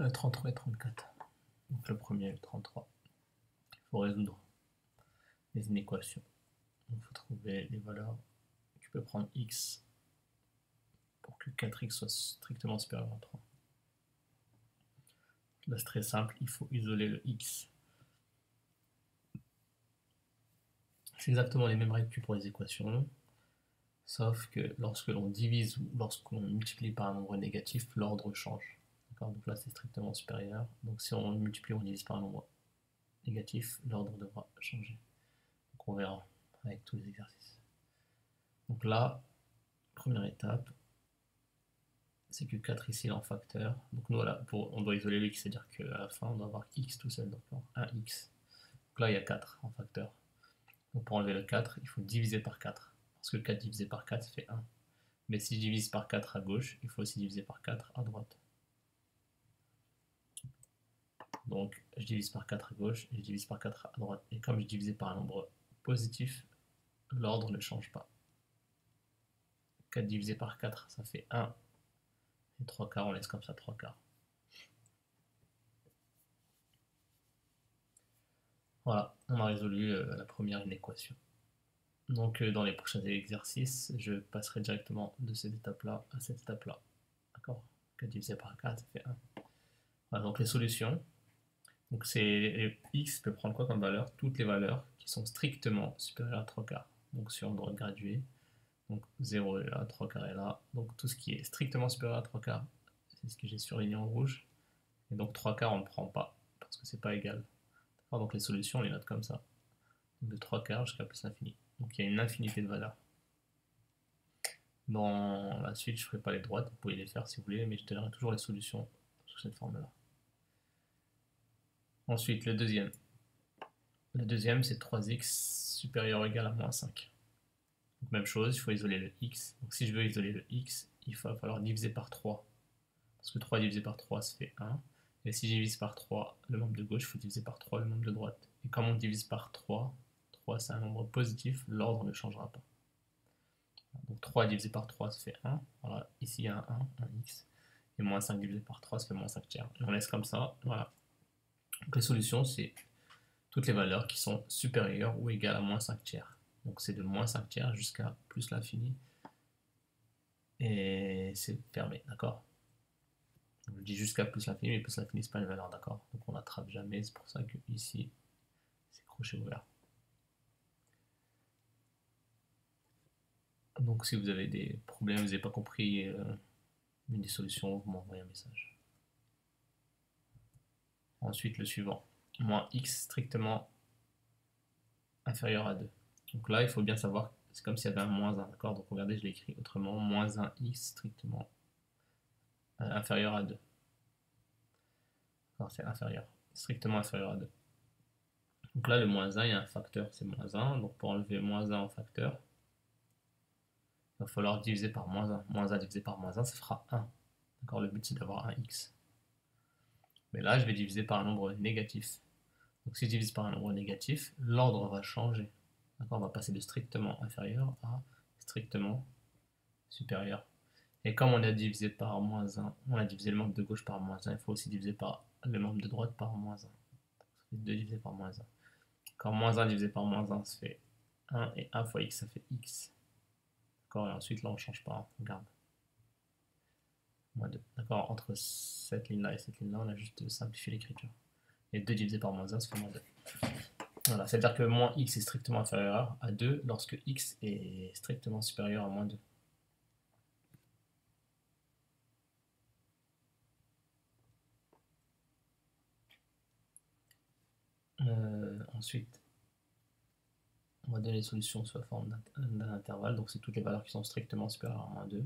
33 et 34. Donc le premier, le 33. Il faut résoudre les inéquations. Il faut trouver les valeurs. Tu peux prendre x pour que 4x soit strictement supérieur à 3. Là c'est très simple, il faut isoler le x. C'est exactement les mêmes règles que pour les équations, sauf que lorsque l'on divise ou lorsque l'on multiplie par un nombre négatif, l'ordre change. Donc là c'est strictement supérieur, donc si on multiplie ou on divise par un nombre négatif, l'ordre devra changer. Donc on verra avec tous les exercices. Donc là, première étape, c'est que 4 ici est en facteur. Donc nous, voilà, on doit isoler le x, c'est-à-dire qu'à la fin, on doit avoir x tout seul, donc 1x. Donc là, il y a 4 en facteur. Donc pour enlever le 4, il faut diviser par 4. Parce que 4 divisé par 4, ça fait 1. Mais si je divise par 4 à gauche, il faut aussi diviser par 4 à droite. Donc je divise par 4 à gauche et je divise par 4 à droite. Et comme je divisais par un nombre positif, l'ordre ne change pas. 4 divisé par 4, ça fait 1. Et 3 quarts, on laisse comme ça 3 quarts. Voilà, on a résolu la première inéquation. Donc dans les prochains exercices, je passerai directement de cette étape-là à cette étape-là. D'accord? 4 divisé par 4, ça fait 1. Voilà, donc les solutions. Donc x peut prendre quoi comme valeur? Toutes les valeurs qui sont strictement supérieures à 3 quarts. Donc sur ordre gradué. Donc 0 est là, 3 quarts est là. Donc tout ce qui est strictement supérieur à 3 quarts, c'est ce que j'ai surligné en rouge. Et donc 3 quarts, on ne prend pas, parce que c'est pas égal. Donc les solutions, on les note comme ça. De 3 quarts jusqu'à plus l'infini. Donc il y a une infinité de valeurs. Dans la suite, je ne ferai pas les droites, vous pouvez les faire si vous voulez, mais je donnerai toujours les solutions sous cette forme-là. Ensuite, le deuxième. Le deuxième, c'est 3x supérieur ou égal à moins 5. Donc même chose, il faut isoler le x. Donc si je veux isoler le x, il va falloir diviser par 3. Parce que 3 divisé par 3, ça fait 1. Et si je divise par 3 le membre de gauche, il faut diviser par 3 le membre de droite. Et comme on divise par 3, 3 c'est un nombre positif, l'ordre ne changera pas. Donc 3 divisé par 3, ça fait 1. Voilà, ici il y a un 1, un x. Et moins 5 divisé par 3, ça fait moins 5 tiers. Et on laisse comme ça, voilà. Donc les solutions, c'est toutes les valeurs qui sont supérieures ou égales à moins 5 tiers. Donc c'est de moins 5 tiers jusqu'à plus l'infini. Et c'est fermé, d'accord? Je dis jusqu'à plus l'infini, mais plus l'infini, c'est pas une valeur, d'accord? Donc on n'attrape jamais, c'est pour ça que ici, c'est crochet ouvert. Donc si vous avez des problèmes, vous n'avez pas compris une des solutions, vous m'envoyez un message. Ensuite, le suivant, moins x strictement inférieur à 2. Donc là, il faut bien savoir, c'est comme s'il y avait un moins 1, d'accord? Donc regardez, je l'ai écrit autrement, moins 1x strictement inférieur à 2. Non, c'est inférieur, strictement inférieur à 2. Donc là, le moins 1, il y a un facteur, c'est moins 1. Donc pour enlever moins 1 en facteur, il va falloir diviser par moins 1. Moins 1 divisé par moins 1, ça fera 1. D'accord, le but c'est d'avoir un x. Mais là, je vais diviser par un nombre négatif. Donc si je divise par un nombre négatif, l'ordre va changer. D'accord, on va passer de strictement inférieur à strictement supérieur. Et comme on a divisé par moins 1, on a divisé le membre de gauche par moins 1, il faut aussi diviser par le membre de droite par moins 1. Donc ça fait 2 divisé par moins 1. Quand moins 1 divisé par moins 1, ça fait 1, et 1 fois x, ça fait x. D'accord, et ensuite là on ne change pas, on garde. Moins 2. D'accord, entre cette ligne-là et cette ligne-là, on a juste simplifié l'écriture. Et 2 divisé par moins 1, ça fait moins 2. Voilà, c'est-à-dire que moins x est strictement inférieur à 2 lorsque x est strictement supérieur à moins 2. Ensuite, on va donner les solutions sous la forme d'un intervalle. Donc c'est toutes les valeurs qui sont strictement supérieures à moins 2.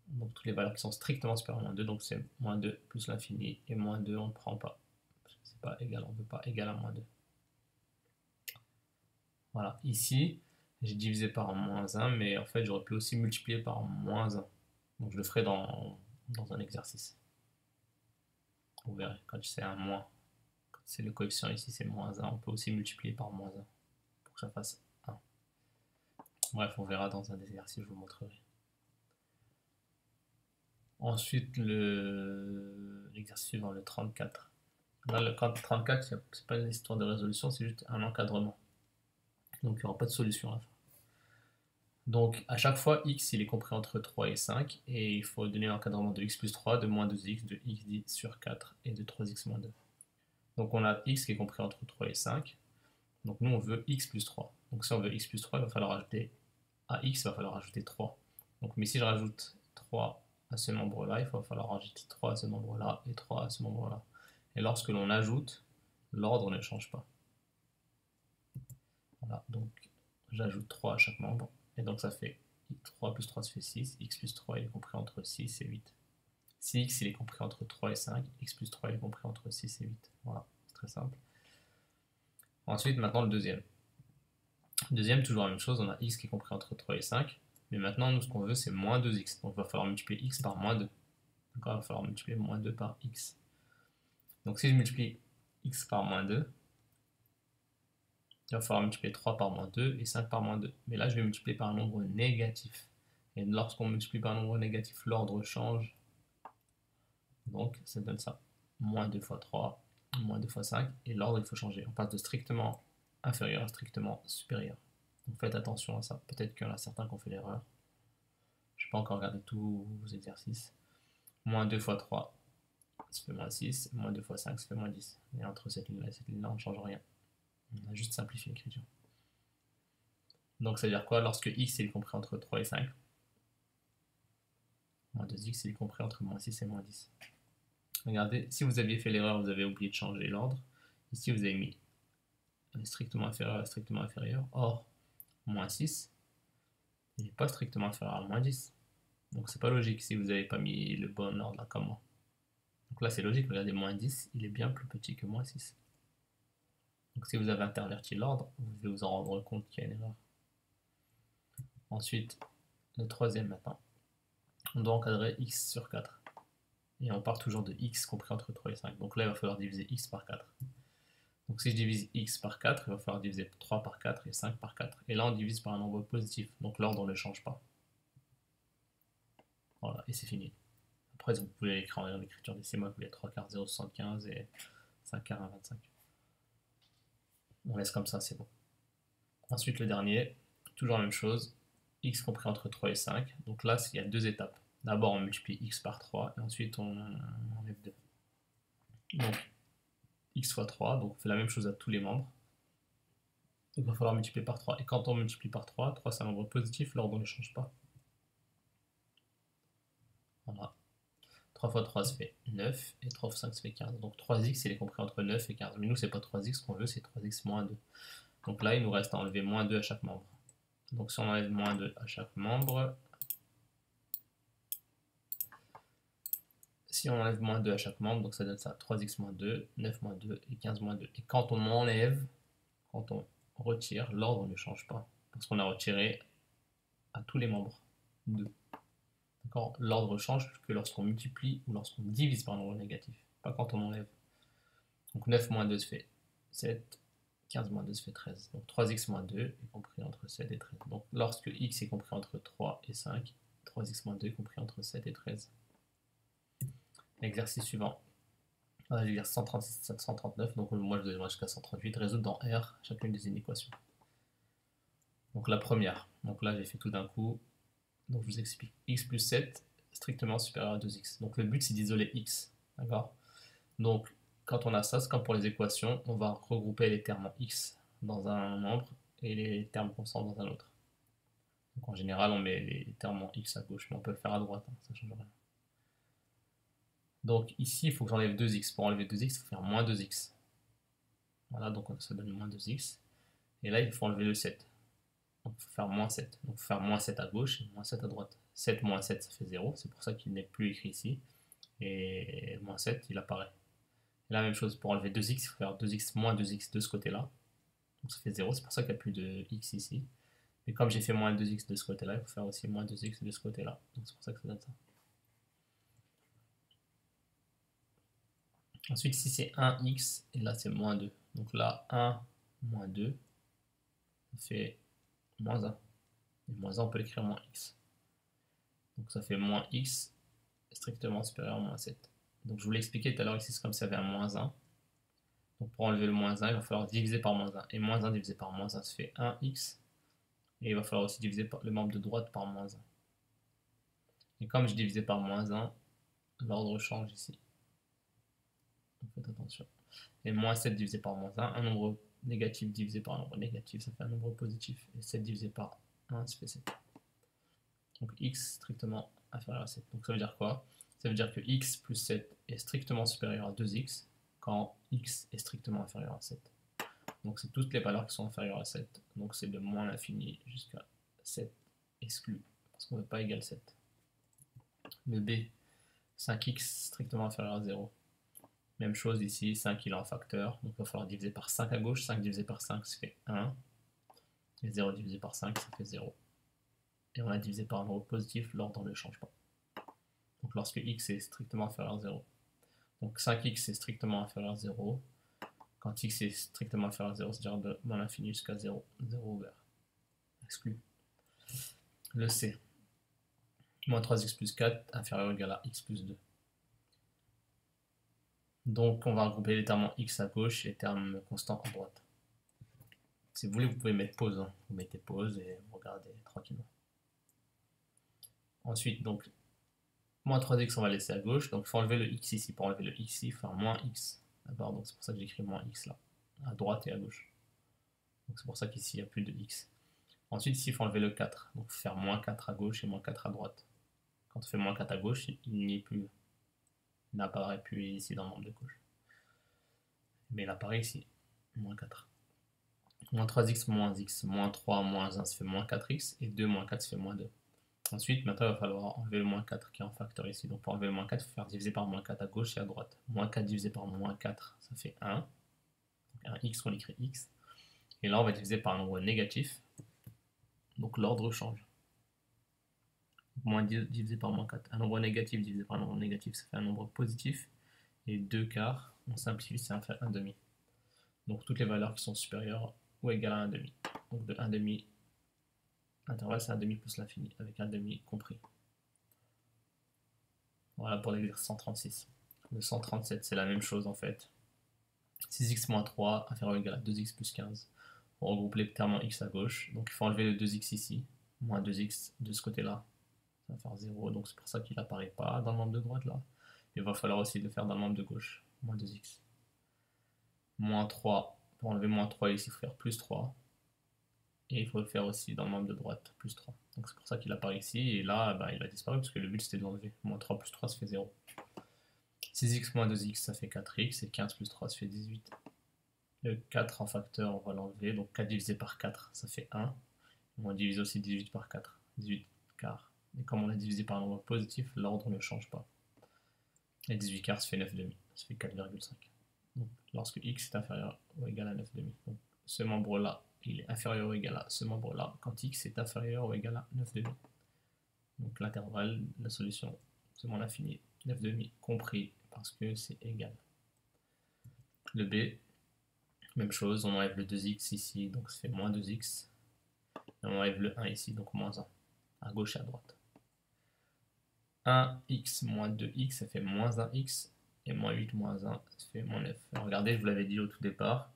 Donc toutes les valeurs qui sont strictement supérieures à moins 2. Donc c'est moins 2 plus l'infini. Et moins 2, on ne prend pas. Parce que c'est pas égal, on ne veut pas égal à moins 2. Voilà, ici, j'ai divisé par moins 1, mais en fait j'aurais pu aussi multiplier par moins 1. Donc je le ferai dans un exercice. Vous verrez, quand c'est un moins. C'est le coefficient ici, c'est moins 1. On peut aussi multiplier par moins 1 pour que ça fasse 1. Bref, on verra dans un des exercices, je vous montrerai. Ensuite, l'exercice suivant, le 34. Là, le 34, c'est pas une histoire de résolution, c'est juste un encadrement. Donc, il n'y aura pas de solution à la fin. Donc, à chaque fois, x, il est compris entre 3 et 5, et il faut donner l'encadrement de x plus 3, de moins 2x, de x dit sur 4, et de 3x moins 2. Donc, on a x qui est compris entre 3 et 5. Donc, nous, on veut x plus 3. Donc, si on veut x plus 3, il va falloir ajouter à x, il va falloir ajouter 3. Donc, mais si je rajoute 3 à ce membre-là, il va falloir ajouter 3 à ce membre-là et 3 à ce membre-là. Et lorsque l'on ajoute, l'ordre ne change pas. Voilà, donc j'ajoute 3 à chaque membre. Et donc ça fait 3 plus 3, ça fait 6. X plus 3, il est compris entre 6 et 8. Si x il est compris entre 3 et 5, x plus 3 il est compris entre 6 et 8. Voilà, c'est très simple. Ensuite, maintenant le deuxième. Le deuxième, toujours la même chose, on a x qui est compris entre 3 et 5. Mais maintenant, nous, ce qu'on veut, c'est moins 2x. Donc, il va falloir multiplier x par moins 2. Donc, il va falloir multiplier moins 2 par x. Donc, si je multiplie x par moins 2, il va falloir multiplier 3 par moins 2 et 5 par moins 2. Mais là, je vais multiplier par un nombre négatif. Et lorsqu'on multiplie par un nombre négatif, l'ordre change. Donc, ça donne ça. Moins 2 fois 3, moins 2 fois 5. Et l'ordre, il faut changer. On passe de strictement inférieur à strictement supérieur. Donc, faites attention à ça. Peut-être qu'il y en a certains qui ont fait l'erreur. Je n'ai pas encore regardé tous vos exercices. Moins 2 fois 3, ça fait moins 6. Moins 2 fois 5, ça fait moins 10. Et entre cette ligne-là et cette ligne-là, on ne change rien. On a juste simplifié l'écriture. Donc ça veut dire quoi? Lorsque x est compris entre 3 et 5, moins 2x est compris entre moins 6 et moins 10. Regardez, si vous aviez fait l'erreur, vous avez oublié de changer l'ordre. Ici, vous avez mis strictement inférieur à strictement inférieur. Or, moins 6, il n'est pas strictement inférieur à moins 10. Donc c'est pas logique si vous n'avez pas mis le bon ordre là comme moi. Donc là, c'est logique, regardez, moins 10, il est bien plus petit que moins 6. Donc si vous avez interverti l'ordre, vous devez vous en rendre compte qu'il y a une erreur. Ensuite, le troisième maintenant. On doit encadrer x sur 4. Et on part toujours de x compris entre 3 et 5. Donc là, il va falloir diviser x par 4. Donc si je divise x par 4, il va falloir diviser 3 par 4 et 5 par 4. Et là, on divise par un nombre positif. Donc l'ordre ne change pas. Voilà, et c'est fini. Après, vous pouvez l'écrire en écriture décimale, vous voulez 3 quarts 0,75 et 5 quarts 1,25. On laisse comme ça, c'est bon. Ensuite, le dernier, toujours la même chose, x compris entre 3 et 5. Donc là, il y a deux étapes. D'abord, on multiplie x par 3 et ensuite on enlève 2. Donc, x fois 3, donc on fait la même chose à tous les membres. Donc il va falloir multiplier par 3. Et quand on multiplie par 3, 3 c'est un nombre positif, l'ordre ne change pas. Voilà. 3 fois 3 ça fait 9 et 3 fois 5 ça fait 15. Donc 3x il est compris entre 9 et 15. Mais nous c'est pas 3x qu'on veut, c'est 3x moins 2. Donc là il nous reste à enlever moins 2 à chaque membre. Donc si on enlève moins 2 à chaque membre, si on enlève moins 2 à chaque membre, donc ça donne ça 3x moins 2, 9 moins 2 et 15 moins 2. Et quand on enlève, quand on retire, l'ordre ne change pas. Parce qu'on a retiré à tous les membres 2. L'ordre change que lorsqu'on multiplie ou lorsqu'on divise par un nombre négatif, pas quand on enlève. Donc 9 moins 2 ça fait 7, 15 moins 2 ça fait 13. Donc 3x moins 2 est compris entre 7 et 13. Donc lorsque x est compris entre 3 et 5, 3x moins 2 est compris entre 7 et 13. L'exercice suivant. L'exercice 136, 139, donc moi je vais jusqu'à 138, résoudre dans R chacune des inéquations. Donc la première, donc là j'ai fait tout d'un coup, donc je vous explique. X plus 7 strictement supérieur à 2x. Donc le but c'est d'isoler x, d'accord? Donc quand on a ça, c'est comme pour les équations, on va regrouper les termes en x dans un membre et les termes constants dans un autre. Donc en général on met les termes en x à gauche, mais on peut le faire à droite, hein, ça ne change rien. Donc ici il faut que j'enlève 2x. Pour enlever 2x, il faut faire moins 2x. Voilà, donc ça donne moins 2x. Et là il faut enlever le 7. Donc il faut faire moins 7. Donc il faut faire moins 7 à gauche et moins 7 à droite. 7 moins 7 ça fait 0, c'est pour ça qu'il n'est plus écrit ici. Et moins 7 il apparaît. Et la même chose pour enlever 2x, il faut faire 2x moins 2x de ce côté-là. Donc ça fait 0, c'est pour ça qu'il n'y a plus de x ici. Et comme j'ai fait moins 2x de ce côté-là, il faut faire aussi moins 2x de ce côté-là. Donc c'est pour ça que ça donne ça. Ensuite ici c'est 1x et là c'est moins 2. Donc là 1 moins 2 ça fait moins 1. Et moins 1 on peut l'écrire moins x. Donc ça fait moins x strictement supérieur à moins 7. Donc je vous l'ai expliqué tout à l'heure ici, c'est comme s'il y avait un moins 1. Donc pour enlever le moins 1, il va falloir diviser par moins 1. Et moins 1 divisé par moins 1, ça fait 1x. Et il va falloir aussi diviser le membre de droite par moins 1. Et comme je divisais par moins 1, l'ordre change ici. Donc faites attention. Et moins 7 divisé par moins 1, un nombre négatif divisé par un nombre négatif, ça fait un nombre positif. Et 7 divisé par 1, ça fait 7. Donc x strictement inférieur à 7. Donc ça veut dire quoi? Ça veut dire que x plus 7 est strictement supérieur à 2x quand x est strictement inférieur à 7. Donc c'est toutes les valeurs qui sont inférieures à 7. Donc c'est de moins l'infini jusqu'à 7 exclu, parce qu'on ne veut pas égal 7. Le b, 5x strictement inférieur à 0. Même chose ici, 5 il est en facteur, donc il va falloir diviser par 5 à gauche. 5 divisé par 5, ça fait 1. Et 0 divisé par 5, ça fait 0. Et on a divisé par un nombre positif, l'ordre ne change pas. Donc lorsque x est strictement inférieur à 0. Donc 5x est strictement inférieur à 0. Quand x est strictement inférieur à 0, c'est-à-dire de moins l'infini jusqu'à 0. 0 ouvert. Exclu. Le c. Moins 3x plus 4 inférieur ou égal à x plus 2. Donc on va regrouper les termes en x à gauche et les termes constants à droite. Si vous voulez, vous pouvez mettre pause. Vous mettez pause et vous regardez tranquillement. Ensuite, donc, moins 3x, on va laisser à gauche. Donc, il faut enlever le x ici. Pour enlever le x ici, il faut faire moins x. D'accord? Donc, c'est pour ça que j'écris moins x là, à droite et à gauche. Donc, c'est pour ça qu'ici, il n'y a plus de x. Ensuite, ici, il faut enlever le 4. Donc, il faut faire moins 4 à gauche et moins 4 à droite. Quand on fait moins 4 à gauche, il n'y est plus. Il n'apparaît plus ici dans le nombre de gauche. Mais il apparaît ici, moins 4. Moins 3x moins x, moins 3 moins 1, ça fait moins 4x. Et 2 moins 4, ça fait moins 2. Ensuite, maintenant, il va falloir enlever le moins 4 qui est en facteur ici. Donc, pour enlever le moins 4, il faut faire diviser par moins 4 à gauche et à droite. Moins 4 divisé par moins 4, ça fait 1. Donc, un x, on écrit x. Et là, on va diviser par un nombre négatif. Donc, l'ordre change. Moins divisé par moins 4. Un nombre négatif divisé par un nombre négatif, ça fait un nombre positif. Et 2 quarts, on simplifie, ça fait 1 demi. Donc, toutes les valeurs qui sont supérieures ou égales à 1 demi. Donc, de 1 demi, l'intervalle, c'est 1 demi plus l'infini, avec 1 demi compris. Voilà pour l'exercice 136. Le 137, c'est la même chose en fait. 6x moins 3 inférieur ou égal à 2x plus 15. On regroupe les termes en x à gauche. Donc il faut enlever le 2x ici. Moins 2x de ce côté-là. Ça va faire 0. Donc c'est pour ça qu'il n'apparaît pas dans le membre de droite là. Il va falloir aussi le faire dans le membre de gauche. Moins 2x. Moins 3. Pour enlever moins 3 ici, il faut faire plus 3. Et il faut le faire aussi dans le membre de droite. Plus 3. Donc c'est pour ça qu'il apparaît ici. Et là, bah, il a disparu parce que le but c'était de l'enlever. Moins 3 plus 3, ça fait 0. 6x moins 2x, ça fait 4x, et 15 plus 3, ça fait 18. Le 4 en facteur, on va l'enlever, donc 4 divisé par 4, ça fait 1. On va diviser aussi 18 par 4, 18 quarts. Et comme on a divisé par un nombre positif, l'ordre ne change pas. Et 18 quarts, ça fait 9 demi, ça fait 4,5. Donc lorsque x est inférieur ou égal à 9 demi. Donc ce membre-là, il est inférieur ou égal à ce membre-là, quand x est inférieur ou égal à 9 demi. Donc l'intervalle, la solution, c'est moins l'infini, 9 demi compris, parce que c'est égal. Le b, même chose, on enlève le 2x ici, donc ça fait moins 2x. Et on enlève le 1 ici, donc moins 1, à gauche et à droite. 1x moins 2x, ça fait moins 1x, et moins 8 moins 1, ça fait moins 9. Alors regardez, je vous l'avais dit au tout départ,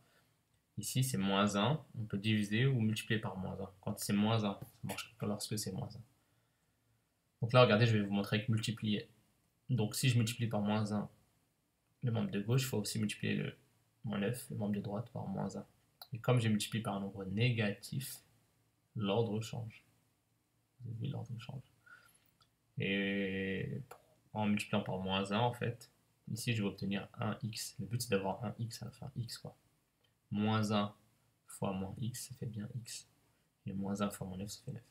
ici c'est moins 1, on peut diviser ou multiplier par moins 1. Quand c'est moins 1, ça marche que lorsque c'est moins 1. Donc là, regardez, je vais vous montrer avec multiplier. Donc si je multiplie par moins 1 le membre de gauche, il faut aussi multiplier le moins 9, le membre de droite, par moins 1. Et comme j'ai multiplié par un nombre négatif, l'ordre change. Vous avez vu, l'ordre change. Et en multipliant par moins 1, en fait, ici je vais obtenir 1x. Le but c'est d'avoir 1x à la fin, x quoi. Moins 1 fois moins x, ça fait bien x. Et moins 1 fois moins 9, ça fait 9.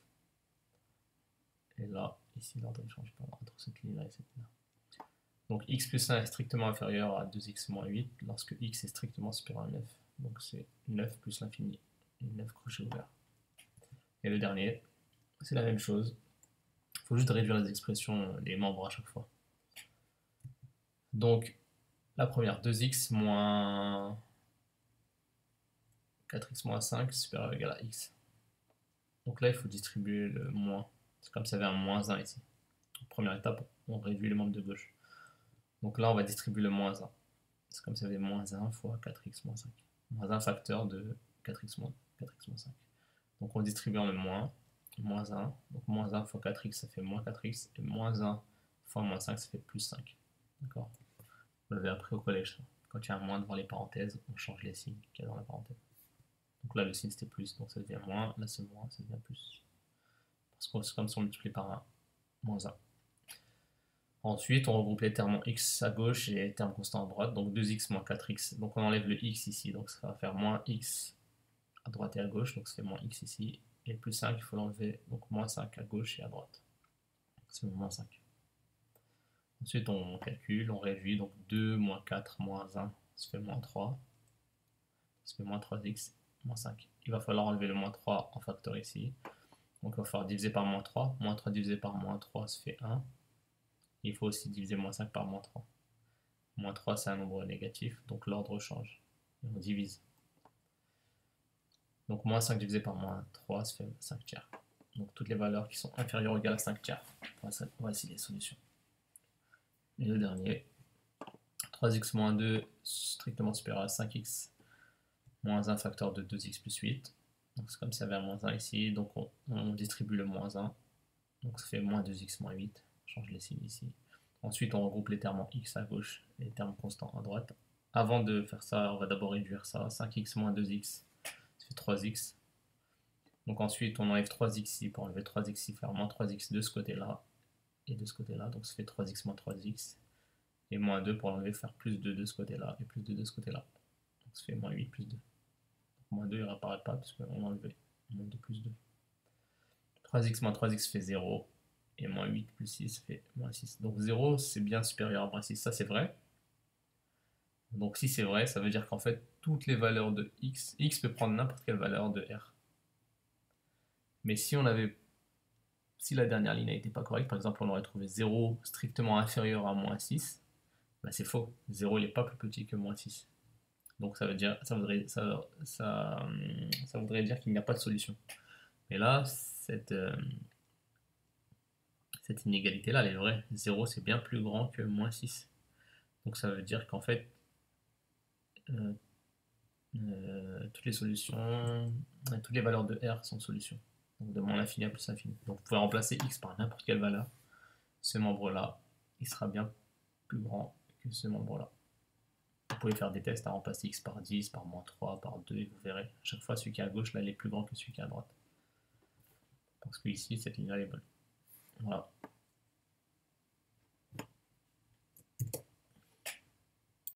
Et là, ici l'ordre ne change pas entre cette ligne-là et cette ligne-là. Donc x plus 1 est strictement inférieur à 2x moins 8 lorsque x est strictement supérieur à 9. Donc c'est 9 plus l'infini et 9 crochets ouverts. Et le dernier, c'est la même chose. Il faut juste réduire les expressions, les membres à chaque fois. Donc la première, 2x moins 4x moins 5 supérieur ou égal à x. Donc là, il faut distribuer le moins. C'est comme s'il y avait un moins 1 ici. Première étape, on réduit les membres de gauche. Donc là, on va distribuer le moins 1. C'est comme ça, ça fait moins 1 fois 4x moins 5. Moins 1 facteur de 4x moins 5. Donc en distribuant le moins 1, donc moins 1 fois 4x, ça fait moins 4x, et moins 1 fois moins 5, ça fait plus 5. D'accord? Vous l'avez appris au collège. Quand il y a un moins devant les parenthèses, on change les signes qu'il y a dans la parenthèse. Donc là, le signe c'était plus, donc ça devient moins, là c'est moins, ça devient plus. Parce que c'est comme si on multiplie par 1, moins 1. Ensuite, on regroupe les termes en x à gauche et les termes constants à droite, donc 2x moins 4x. Donc on enlève le x ici, donc ça va faire moins x à droite et à gauche, donc ça fait moins x ici. Et plus 5, il faut l'enlever, donc moins 5 à gauche et à droite. C'est moins 5. Ensuite, on calcule, on réduit, donc 2 moins 4 moins 1, ça fait moins 3. Ça fait moins 3x moins 5. Il va falloir enlever le moins 3 en facteur ici. Donc il va falloir diviser par moins 3. Moins 3 divisé par moins 3, ça fait 1. Et il faut aussi diviser moins 5 par moins 3. Moins 3, c'est un nombre négatif, donc l'ordre change. Et on divise. Donc moins 5 divisé par moins 3, ça fait 5 tiers. Donc toutes les valeurs qui sont inférieures ou égales à 5 tiers. Voici les solutions. Et le dernier, 3x moins 2 strictement supérieur à 5x moins 1 facteur de 2x plus 8. Donc c'est comme s'il y avait un moins 1 ici, donc on distribue le moins 1. Donc ça fait moins 2x moins 8. On change les signes ici. Ensuite on regroupe les termes en x à gauche et les termes constants à droite. Avant de faire ça, on va d'abord réduire ça. 5x moins 2x, ça fait 3x. Donc ensuite on enlève 3x ici pour enlever 3x ici, faire moins 3x de ce côté-là et de ce côté-là. Donc ça fait 3x moins 3x. Et moins 2 pour enlever, faire plus 2 de ce côté-là et plus 2 de ce côté-là. Donc ça fait moins 8 plus 2. Moins 2 il ne réapparaît pas puisqu'on a enlevé moins 2 plus 2. 3x moins 3x fait 0. Et moins 8 plus 6 fait moins 6. Donc 0 c'est bien supérieur à moins 6. Ça c'est vrai. Donc si c'est vrai, ça veut dire qu'en fait toutes les valeurs de x peut prendre n'importe quelle valeur de r. Mais si la dernière ligne n'était pas correcte, par exemple on aurait trouvé 0 strictement inférieur à moins 6, bah c'est faux. 0 n'est pas plus petit que moins 6. Donc ça voudrait dire qu'il n'y a pas de solution. Mais là, cette inégalité-là, elle est vraie. 0, c'est bien plus grand que moins 6. Donc ça veut dire qu'en fait, toutes les solutions, toutes les valeurs de R sont solutions. Donc de moins l'infini à plus l'infini. Donc vous pouvez remplacer x par n'importe quelle valeur. Ce membre-là, il sera bien plus grand que ce membre-là. Vous pouvez faire des tests à remplacer x par 10, par moins 3, par 2, et vous verrez. À chaque fois, celui qui est à gauche, là, il est plus grand que celui qui est à droite. Parce que ici, cette ligne-là est bonne. Voilà.